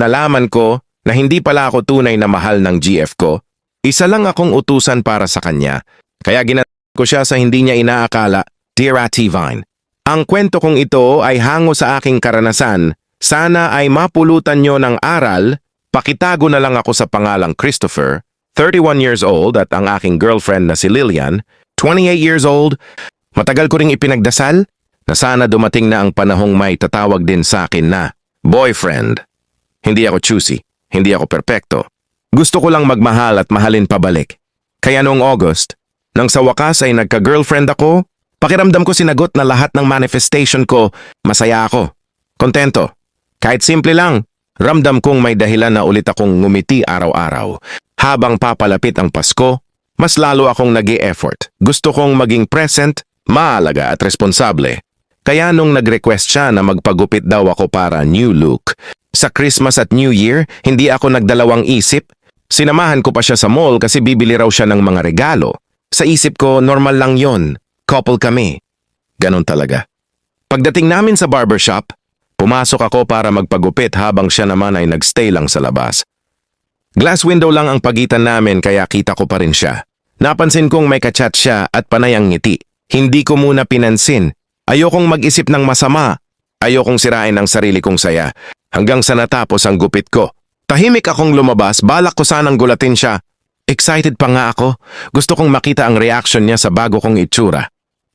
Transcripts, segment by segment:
nalaman ko na hindi pala ako tunay na mahal ng GF ko. Isa lang akong utusan para sa kanya, kaya ginat ko siya sa hindi niya inaakala. Dear Ate Vine, ang kwento kong ito ay hango sa aking karanasan. Sana ay mapulutan nyo ng aral. Pakitago na lang ako sa pangalang Christopher, 31 years old, at ang aking girlfriend na si Lillian, 28 years old. Matagal ko ring ipinagdasal na sana dumating na ang panahong may tatawag din sa akin na boyfriend. Hindi ako choosy, hindi ako perpekto. Gusto ko lang magmahal at mahalin pabalik. Kaya noong August, nang sa wakas ay nagka-girlfriend ako, pakiramdam ko sinagot na lahat ng manifestation ko, masaya ako. Kontento. Kahit simple lang, ramdam kong may dahilan na ulit akong ngumiti araw-araw. Habang papalapit ang Pasko, mas lalo akong nag-e-effort. Gusto kong maging present, maalaga at responsable. Kaya nung nag-request siya na magpagupit daw ako para new look, sa Christmas at New Year, hindi ako nagdalawang isip. Sinamahan ko pa siya sa mall kasi bibili raw siya ng mga regalo. Sa isip ko, normal lang yon. Couple kami. Ganon talaga. Pagdating namin sa barbershop, pumasok ako para magpagupit habang siya naman ay nagstay lang sa labas. Glass window lang ang pagitan namin kaya kita ko pa rin siya. Napansin kong may kachat siya at panay ang ngiti. Hindi ko muna pinansin. Ayokong mag-isip ng masama. Ayokong sirain ang sarili kong saya. Hanggang sa natapos ang gupit ko. Tahimik akong lumabas, balak ko sanang gulatin siya. Excited pa nga ako. Gusto kong makita ang reaction niya sa bago kong itsura.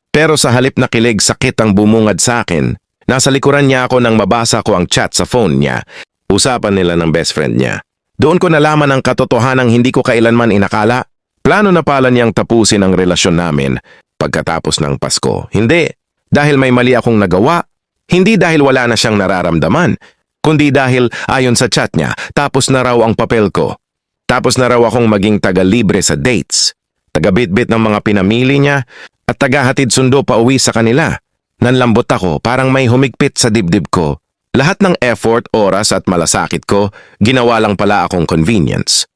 Pero sa halip na kilig, sakit ang bumungad sa akin. Nasa likuran niya ako nang mabasa ko ang chat sa phone niya. Usapan nila ng best friend niya. Doon ko nalaman ang katotohanang hindi ko kailanman inakala. Plano na pala niyang tapusin ang relasyon namin pagkatapos ng Pasko. Hindi. Dahil may mali akong nagawa, hindi dahil wala na siyang nararamdaman, kundi dahil ayon sa chat niya, tapos na raw ang papel ko. Tapos na raw akong maging taga-libre sa dates, taga-bit-bit ng mga pinamili niya, at taga-hatid sundo pa uwi sa kanila. Nanlambot ako, parang may humigpit sa dibdib ko. Lahat ng effort, oras at malasakit ko, ginawa lang pala akong convenience.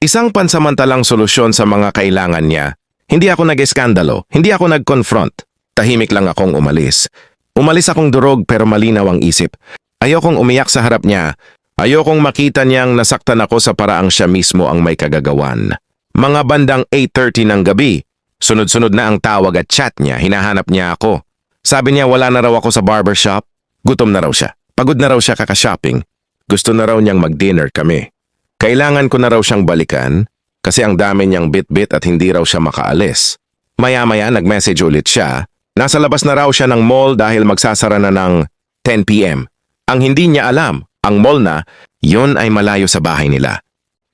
Isang pansamantalang solusyon sa mga kailangan niya. Hindi ako nag-eskandalo, hindi ako nag-confront. Tahimik lang akong umalis. Umalis akong durog pero malinaw ang isip. Ayokong umiyak sa harap niya. Ayokong makita niyang nasaktan ako sa paraang siya mismo ang may kagagawan. Mga bandang 8:30 ng gabi, sunod-sunod na ang tawag at chat niya, hinahanap niya ako. Sabi niya wala na raw ako sa barbershop, gutom na raw siya, pagod na raw siya kaka-shopping. Gusto na raw niyang mag-dinner kami. Kailangan ko na raw siyang balikan kasi ang dami niyang bit-bit at hindi raw siya makaalis. Maya-maya nag-message ulit siya. Nasa labas na raw siya ng mall dahil magsasara na ng 10 p.m. Ang hindi niya alam, ang mall na, yun ay malayo sa bahay nila.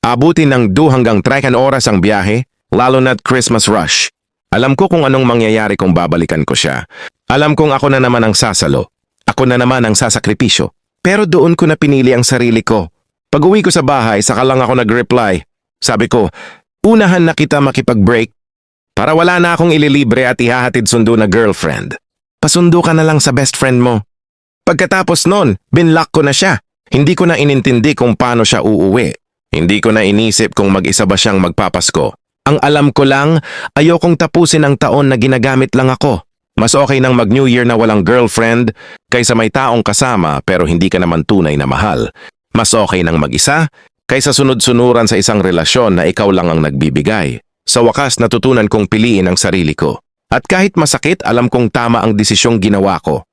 Abutin ng 2 hanggang 3 oras ang biyahe, lalo na't Christmas rush. Alam ko kung anong mangyayari kung babalikan ko siya. Alam kong ako na naman ang sasalo. Ako na naman ang sasakripisyo. Pero doon ko na pinili ang sarili ko. Pag-uwi ko sa bahay, saka lang ako nag-reply. Sabi ko, unahan na kita makipag-break. Para wala na akong ililibre at ihahatid sundo na girlfriend. Pasundo ka na lang sa best friend mo. Pagkatapos nun, binlock ko na siya. Hindi ko na inintindi kung paano siya uuwi. Hindi ko na inisip kung mag-isa ba siyang magpapasko. Ang alam ko lang, ayokong tapusin ang taon na ginagamit lang ako. Mas okay nang mag-New Year na walang girlfriend kaysa may taong kasama pero hindi ka naman tunay na mahal. Mas okay nang mag-isa kaysa sunod-sunuran sa isang relasyon na ikaw lang ang nagbibigay. Sa wakas, natutunan kong piliin ang sarili ko. At kahit masakit, alam kong tama ang desisyong ginawa ko.